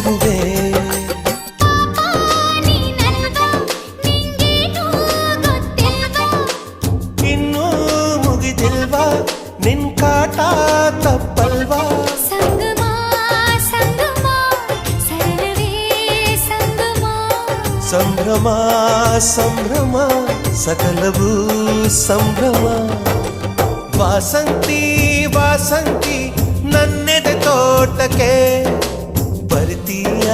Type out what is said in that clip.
ಇರುವೆ. ಇನ್ನೂ ಮುಗಿದಿಲ್ವಾ ನಿನ್ ಕಾಟ ತಪ್ಪಲ್ವಾ. ಸಂಗಮ ಸಂಗಮ ಸರಳವೇ ಸಂಗಮ. ಸಂಭ್ರಮ ಸಂಭ್ರಮ ಸಕಲವೂ ಸಂಭ್ರಮ. ವಾಸಂತಿ ವಾಸಂತಿ ನನ್ನೆದೆ ತೋಟಕ್ಕೆ ಬರ್ತೀಯ.